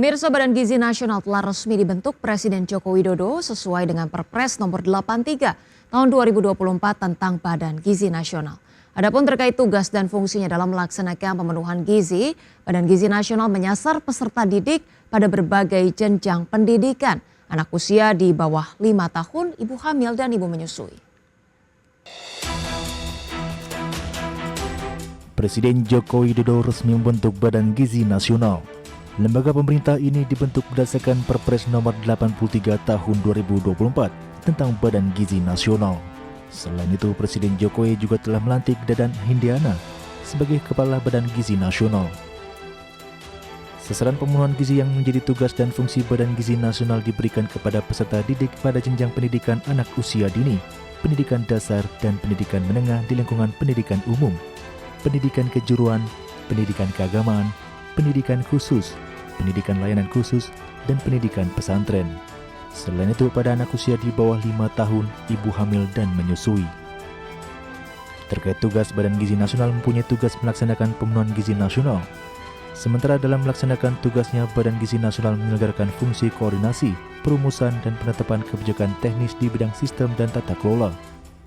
Pemirsa, Badan Gizi Nasional telah resmi dibentuk Presiden Joko Widodo sesuai dengan Perpres nomor 83 tahun 2024 tentang Badan Gizi Nasional. Adapun terkait tugas dan fungsinya dalam melaksanakan pemenuhan gizi, Badan Gizi Nasional menyasar peserta didik pada berbagai jenjang pendidikan, anak usia di bawah 5 tahun, ibu hamil dan ibu menyusui. Presiden Joko Widodo resmi membentuk Badan Gizi Nasional. Lembaga pemerintah ini dibentuk berdasarkan Perpres nomor 83 tahun 2024 tentang Badan Gizi Nasional. Selain itu, Presiden Jokowi juga telah melantik Dadan Hindiana sebagai Kepala Badan Gizi Nasional. Sasaran pemenuhan gizi yang menjadi tugas dan fungsi Badan Gizi Nasional diberikan kepada peserta didik pada jenjang pendidikan anak usia dini, pendidikan dasar dan pendidikan menengah di lingkungan pendidikan umum, pendidikan kejuruan, pendidikan keagamaan, pendidikan khusus, pendidikan layanan khusus, dan pendidikan pesantren. Selain itu, pada anak usia di bawah 5 tahun, ibu hamil dan menyusui. Terkait tugas, Badan Gizi Nasional mempunyai tugas melaksanakan pemenuhan gizi nasional. Sementara dalam melaksanakan tugasnya, Badan Gizi Nasional menyelenggarakan fungsi koordinasi, perumusan, dan penetapan kebijakan teknis di bidang sistem dan tata kelola,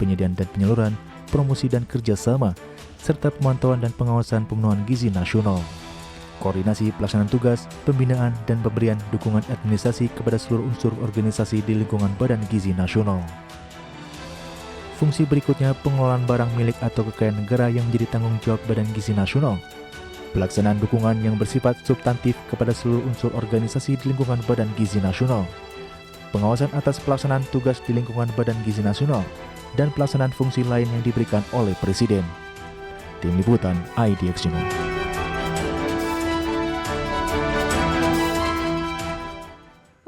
penyediaan dan penyaluran, promosi dan kerjasama, serta pemantauan dan pengawasan pemenuhan gizi nasional. Koordinasi pelaksanaan tugas, pembinaan, dan pemberian dukungan administrasi kepada seluruh unsur organisasi di lingkungan Badan Gizi Nasional. Fungsi berikutnya, pengelolaan barang milik atau kekayaan negara yang menjadi tanggung jawab Badan Gizi Nasional. Pelaksanaan dukungan yang bersifat substantif kepada seluruh unsur organisasi di lingkungan Badan Gizi Nasional. Pengawasan atas pelaksanaan tugas di lingkungan Badan Gizi Nasional dan pelaksanaan fungsi lain yang diberikan oleh Presiden. Tim Liputan IDX Channel.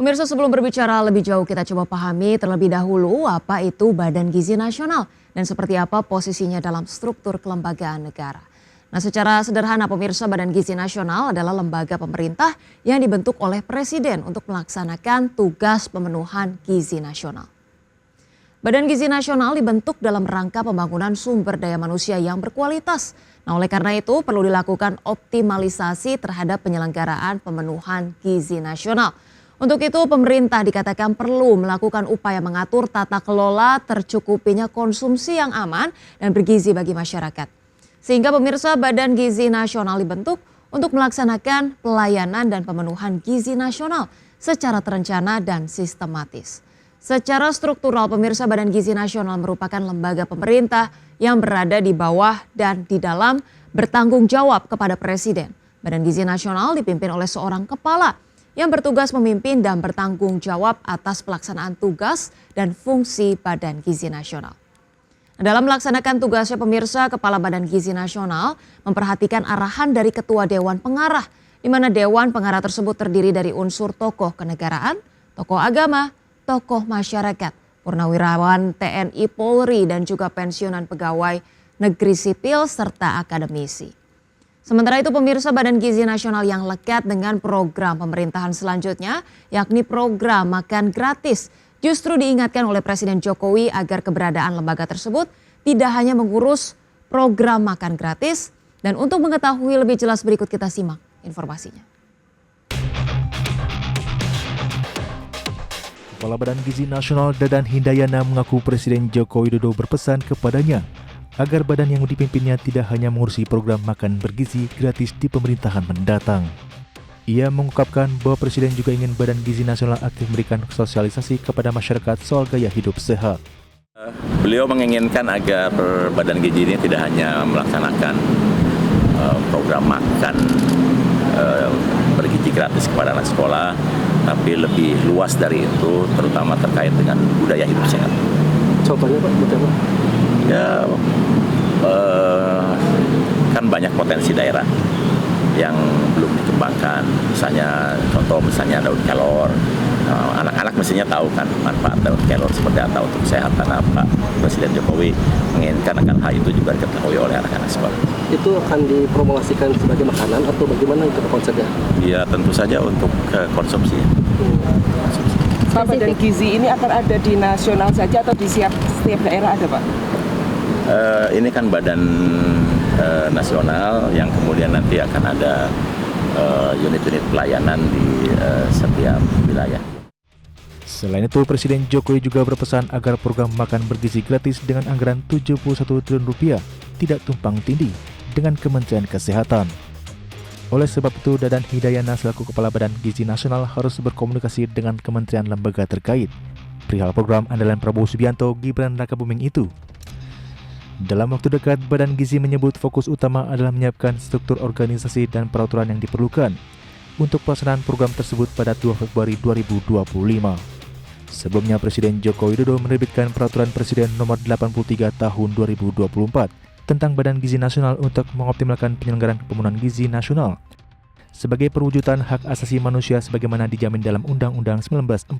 Pemirsa, sebelum berbicara lebih jauh, kita coba pahami terlebih dahulu apa itu Badan Gizi Nasional dan seperti apa posisinya dalam struktur kelembagaan negara. Nah, secara sederhana pemirsa, Badan Gizi Nasional adalah lembaga pemerintah yang dibentuk oleh Presiden untuk melaksanakan tugas pemenuhan gizi nasional. Badan Gizi Nasional dibentuk dalam rangka pembangunan sumber daya manusia yang berkualitas. Nah, oleh karena itu perlu dilakukan optimalisasi terhadap penyelenggaraan pemenuhan gizi nasional. Untuk itu pemerintah dikatakan perlu melakukan upaya mengatur tata kelola tercukupinya konsumsi yang aman dan bergizi bagi masyarakat. Sehingga pemirsa, Badan Gizi Nasional dibentuk untuk melaksanakan pelayanan dan pemenuhan gizi nasional secara terencana dan sistematis. Secara struktural pemirsa, Badan Gizi Nasional merupakan lembaga pemerintah yang berada di bawah dan di dalam bertanggung jawab kepada Presiden. Badan Gizi Nasional dipimpin oleh seorang kepala yang bertugas memimpin dan bertanggung jawab atas pelaksanaan tugas dan fungsi Badan Gizi Nasional. Dalam melaksanakan tugasnya pemirsa, Kepala Badan Gizi Nasional memperhatikan arahan dari Ketua Dewan Pengarah, di mana Dewan Pengarah tersebut terdiri dari unsur tokoh kenegaraan, tokoh agama, tokoh masyarakat, purnawirawan TNI Polri dan juga pensiunan pegawai negeri sipil serta akademisi. Sementara itu pemirsa, Badan Gizi Nasional yang lekat dengan program pemerintahan selanjutnya, yakni program makan gratis, justru diingatkan oleh Presiden Jokowi agar keberadaan lembaga tersebut tidak hanya mengurus program makan gratis. Dan untuk mengetahui lebih jelas berikut kita simak informasinya. Kepala Badan Gizi Nasional Dadan Hindayana mengaku Presiden Joko Widodo berpesan kepadanya agar badan yang dipimpinnya tidak hanya mengurusi program makan bergizi gratis di pemerintahan mendatang. Ia mengungkapkan bahwa Presiden juga ingin Badan Gizi Nasional aktif memberikan sosialisasi kepada masyarakat soal gaya hidup sehat. Beliau menginginkan agar Badan Gizi ini tidak hanya melaksanakan program makan bergizi gratis kepada anak sekolah, tapi lebih luas dari itu, terutama terkait dengan budaya hidup sehat. Contohnya Pak, bagaimana? Ya, kan banyak potensi daerah yang belum dikembangkan. Misalnya daun kelor. Anak-anak mestinya tahu kan manfaat daun kelor seperti apa untuk kesehatan. Pak Presiden Jokowi menginginkan agar hal itu juga diketahui oleh anak-anak sekolah. Itu akan dipromosikan sebagai makanan atau bagaimana itu konsepnya? Ya tentu saja untuk konsumsi. Pak, Badan Gizi ini akan ada di nasional saja atau di setiap daerah ada Pak? Ini kan badan nasional yang kemudian nanti akan ada unit-unit pelayanan di setiap wilayah. Selain itu, Presiden Jokowi juga berpesan agar program makan bergizi gratis dengan anggaran 71 triliun rupiah tidak tumpang tindih dengan Kementerian Kesehatan. Oleh sebab itu, Dadan Hidayana selaku Kepala Badan Gizi Nasional harus berkomunikasi dengan kementerian lembaga terkait perihal program andalan Prabowo Subianto Gibran Rakabuming itu. Dalam waktu dekat, Badan Gizi menyebut fokus utama adalah menyiapkan struktur organisasi dan peraturan yang diperlukan untuk pelaksanaan program tersebut pada 2 Februari 2025. Sebelumnya, Presiden Joko Widodo menerbitkan Peraturan Presiden Nomor 83 Tahun 2024 tentang Badan Gizi Nasional untuk mengoptimalkan penyelenggaraan pemenuhan gizi nasional sebagai perwujudan hak asasi manusia sebagaimana dijamin dalam Undang-Undang 1945.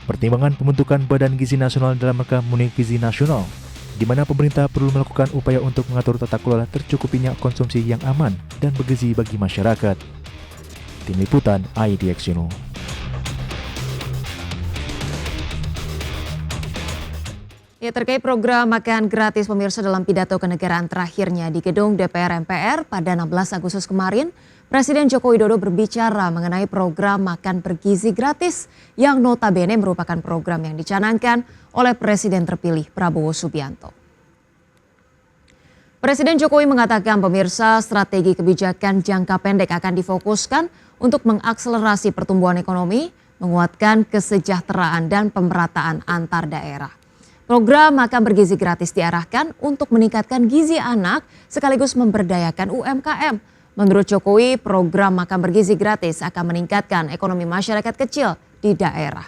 Pertimbangan pembentukan Badan Gizi Nasional dalam rangka memenuhi gizi nasional, di mana pemerintah perlu melakukan upaya untuk mengatur tata kelola tercukupinya konsumsi yang aman dan bergizi bagi masyarakat. Tim Liputan IDX Channel. Ya, terkait program makan gratis pemirsa, dalam pidato kenegaraan terakhirnya di gedung DPR MPR pada 16 Agustus kemarin, Presiden Joko Widodo berbicara mengenai program makan bergizi gratis yang notabene merupakan program yang dicanangkan oleh Presiden terpilih Prabowo Subianto. Presiden Jokowi mengatakan pemirsa, strategi kebijakan jangka pendek akan difokuskan untuk mengakselerasi pertumbuhan ekonomi, menguatkan kesejahteraan dan pemerataan antar daerah. Program makan bergizi gratis diarahkan untuk meningkatkan gizi anak sekaligus memberdayakan UMKM. Menurut Jokowi, program makan bergizi gratis akan meningkatkan ekonomi masyarakat kecil di daerah.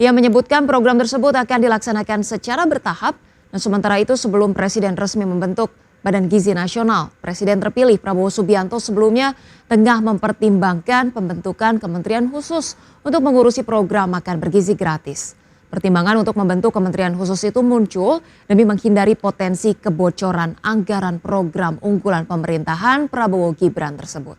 Ia menyebutkan program tersebut akan dilaksanakan secara bertahap, dan sementara itu sebelum Presiden resmi membentuk Badan Gizi Nasional, Presiden terpilih Prabowo Subianto sebelumnya tengah mempertimbangkan pembentukan kementerian khusus untuk mengurusi program makan bergizi gratis. Pertimbangan untuk membentuk kementerian khusus itu muncul demi menghindari potensi kebocoran anggaran program unggulan pemerintahan Prabowo Gibran tersebut.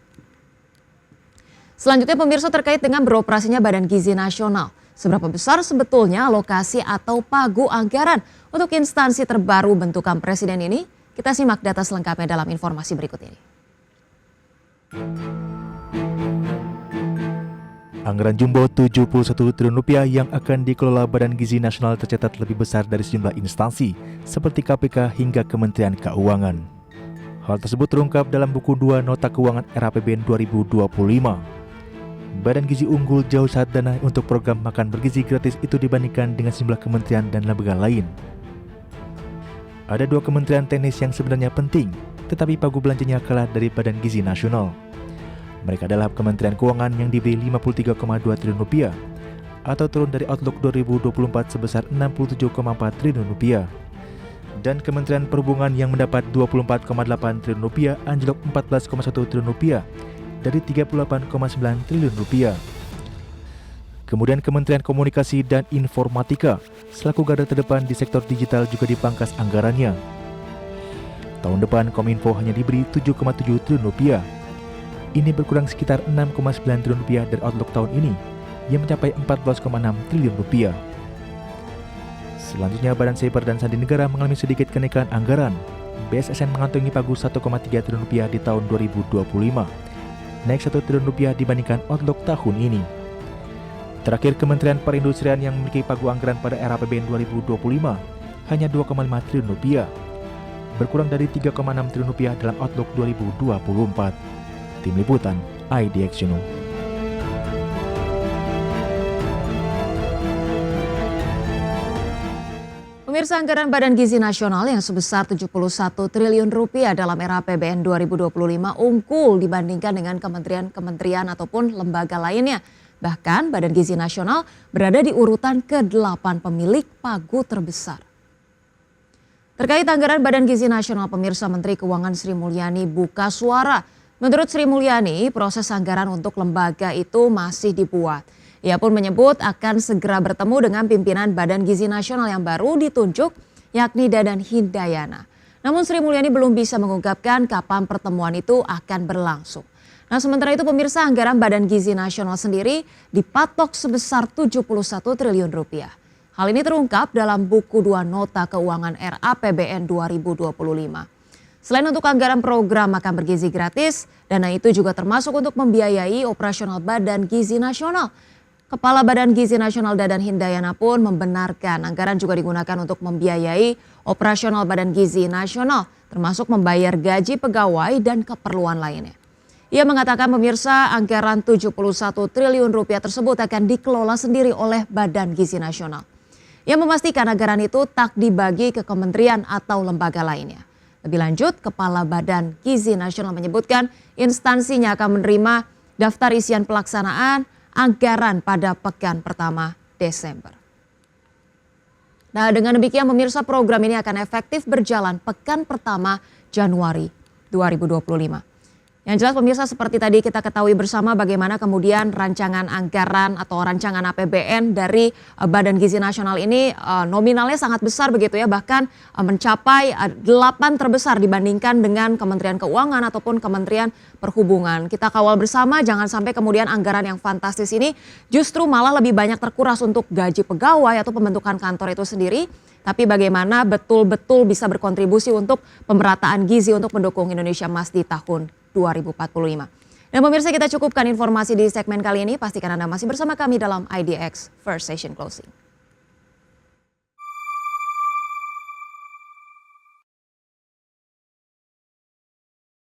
Selanjutnya pemirsa, terkait dengan beroperasinya Badan Gizi Nasional, seberapa besar sebetulnya alokasi atau pagu anggaran untuk instansi terbaru bentukan Presiden ini? Kita simak data selengkapnya dalam informasi berikut ini. Anggaran jumbo 71 triliun rupiah yang akan dikelola Badan Gizi Nasional tercatat lebih besar dari sejumlah instansi seperti KPK hingga Kementerian Keuangan. Hal tersebut terungkap dalam buku 2 Nota Keuangan RAPBN 2025. Badan Gizi unggul jauh saat dana untuk program makan bergizi gratis itu dibandingkan dengan sejumlah kementerian dan lembaga lain. Ada 2 kementerian teknis yang sebenarnya penting, tetapi pagu belanjanya kalah dari Badan Gizi Nasional. Mereka adalah Kementerian Keuangan yang diberi 53,2 triliun rupiah atau turun dari Outlook 2024 sebesar 67,4 triliun rupiah. Dan Kementerian Perhubungan yang mendapat 24,8 triliun rupiah anjlok 14,1 triliun rupiah dari 38,9 triliun rupiah. Kemudian Kementerian Komunikasi dan Informatika selaku garda terdepan di sektor digital juga dipangkas anggarannya. Tahun depan Kominfo hanya diberi 7,7 triliun rupiah. Ini berkurang sekitar 6,9 triliun rupiah dari Outlook tahun ini yang mencapai 14,6 triliun rupiah. Selanjutnya, Badan Cyber dan Sandi Negara mengalami sedikit kenaikan anggaran. BSSN mengantongi pagu 1,3 triliun rupiah di tahun 2025, naik 1 triliun rupiah dibandingkan Outlook tahun ini. Terakhir, Kementerian Perindustrian yang memiliki pagu anggaran pada RAPBN 2025 hanya 2,5 triliun rupiah, berkurang dari 3,6 triliun rupiah dalam Outlook 2024. Tim Liputan IDX Channel. Pemirsa, anggaran Badan Gizi Nasional yang sebesar 71 triliun rupiah dalam era APBN 2025 unggul dibandingkan dengan kementerian ataupun lembaga lainnya. Bahkan Badan Gizi Nasional berada di urutan ke-8 pemilik pagu terbesar. Terkait anggaran Badan Gizi Nasional, pemirsa, Menteri Keuangan Sri Mulyani buka suara. Menurut Sri Mulyani, proses anggaran untuk lembaga itu masih dibuat. Ia pun menyebut akan segera bertemu dengan pimpinan Badan Gizi Nasional yang baru ditunjuk, yakni Dadan Hidayana. Namun Sri Mulyani belum bisa mengungkapkan kapan pertemuan itu akan berlangsung. Nah, sementara itu pemirsa, anggaran Badan Gizi Nasional sendiri dipatok sebesar 71 triliun rupiah. Hal ini terungkap dalam buku 2 Nota Keuangan RAPBN 2025. Selain untuk anggaran program makan bergizi gratis, dana itu juga termasuk untuk membiayai operasional Badan Gizi Nasional. Kepala Badan Gizi Nasional Dadan Hindayana pun membenarkan anggaran juga digunakan untuk membiayai operasional Badan Gizi Nasional, termasuk membayar gaji pegawai dan keperluan lainnya. Ia mengatakan pemirsa anggaran 71 triliun rupiah tersebut akan dikelola sendiri oleh Badan Gizi Nasional. Ia memastikan anggaran itu tak dibagi ke kementerian atau lembaga lainnya. Lebih lanjut, Kepala Badan Gizi Nasional menyebutkan instansinya akan menerima daftar isian pelaksanaan anggaran pada pekan pertama Desember. Nah, dengan demikian pemirsa program ini akan efektif berjalan pekan pertama Januari 2025. Yang jelas pemirsa seperti tadi kita ketahui bersama bagaimana kemudian rancangan anggaran atau rancangan APBN dari Badan Gizi Nasional ini nominalnya sangat besar begitu ya, bahkan mencapai 8 terbesar dibandingkan dengan Kementerian Keuangan ataupun Kementerian Perhubungan. Kita kawal bersama jangan sampai kemudian anggaran yang fantastis ini justru malah lebih banyak terkuras untuk gaji pegawai atau pembentukan kantor itu sendiri. Tapi bagaimana betul-betul bisa berkontribusi untuk pemerataan gizi untuk mendukung Indonesia Emas di tahun 2045. Dan pemirsa kita cukupkan informasi di segmen kali ini. Pastikan Anda masih bersama kami dalam IDX First Session Closing.